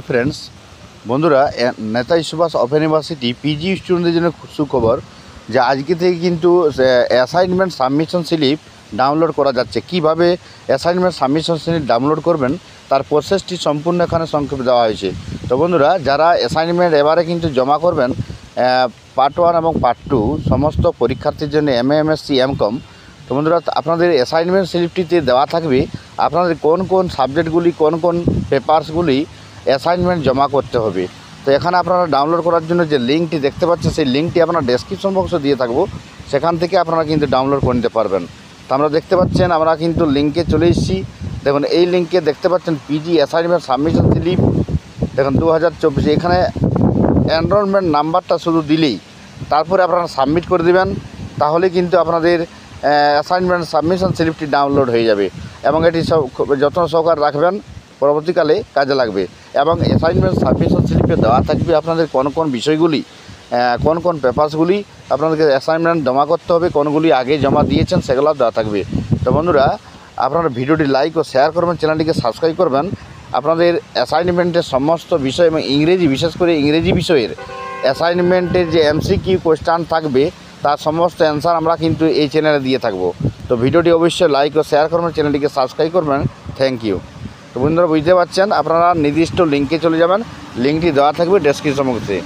Friends, বন্ধুরা, Netaji Subhash open university PG স্টুডেন্টদের জন্য সুখবর যে আজকে থেকে কিন্তু অ্যাসাইনমেন্ট সাবমিশন স্লিপ ডাউনলোড করা যাচ্ছে। কিভাবে অ্যাসাইনমেন্ট সাবমিশন স্লিপ ডাউনলোড করবেন তার প্রসেসটি সম্পূর্ণ এখানে সংক্ষেপে দেওয়া হয়েছে। তো বন্ধুরা, যারা অ্যাসাইনমেন্ট এবারে কিন্তু জমা করবেন পার্ট 1 এবং পার্ট 2 সমস্ত পরীক্ষার্থীর জন্য MA MSc MCom, তো বন্ধুরা আপনাদের অ্যাসাইনমেন্ট স্লিপটিতে দেওয়া থাকবে আপনাদের কোন কোন সাবজেক্টগুলি, কোন কোন পেপারসগুলি অ্যাসাইনমেন্ট জমা করতে হবে। তো এখানে আপনারা ডাউনলোড করার জন্য যে লিঙ্কটি দেখতে পাচ্ছেন সেই লিঙ্কটি আপনারা ডেসক্রিপশন বক্সে দিয়ে থাকবো, সেখান থেকে আপনারা কিন্তু ডাউনলোড করে নিতে পারবেন। তো আমরা দেখতে পাচ্ছেন আমরা কিন্তু লিঙ্কে চলে এসেছি। দেখুন এই লিঙ্কে দেখতে পাচ্ছেন পিজি অ্যাসাইনমেন্ট সাবমিশন স্লিপ, দেখুন 2024। এখানে এনরোলমেন্ট নাম্বারটা শুধু দিলেই তারপরে আপনারা সাবমিট করে দেবেন, তাহলে কিন্তু আপনাদের অ্যাসাইনমেন্ট সাবমিশন স্লিপটি ডাউনলোড হয়ে যাবে এবং এটি যত্ন সহকারে রাখবেন, পরবর্তীকালে কাজে লাগবে। এবং অ্যাসাইনমেন্ট সাবমিশন স্লিপে দেওয়া থাকবে আপনাদের কোন কোন বিষয়গুলি, কোন কোন পেপারসগুলি আপনাদেরকে অ্যাসাইনমেন্ট জমা করতে হবে, কোনগুলি আগে জমা দিয়েছেন সেগুলো দেওয়া থাকবে। তো বন্ধুরা, আপনারা ভিডিওটি লাইক ও শেয়ার করবেন, চ্যানেলটিকে সাবস্ক্রাইব করবেন। আপনাদের অ্যাসাইনমেন্টের সমস্ত বিষয় এবং ইংরেজি, বিশেষ করে ইংরেজি বিষয়ের অ্যাসাইনমেন্টের যে MCQ কোয়েশ্চান থাকবে তার সমস্ত অ্যান্সার আমরা কিন্তু এই চ্যানেলে দিয়ে থাকবো। তো ভিডিওটি অবশ্যই লাইক ও শেয়ার করবেন, চ্যানেলটিকে সাবস্ক্রাইব করবেন। Thank you. তো বন্ধুরা, বুঝতে পারছেন, আপনারা নির্দিষ্ট লিঙ্কে চলে যাবেন, লিঙ্কটি দেওয়া থাকবে ডেসক্রিপশন বক্সে।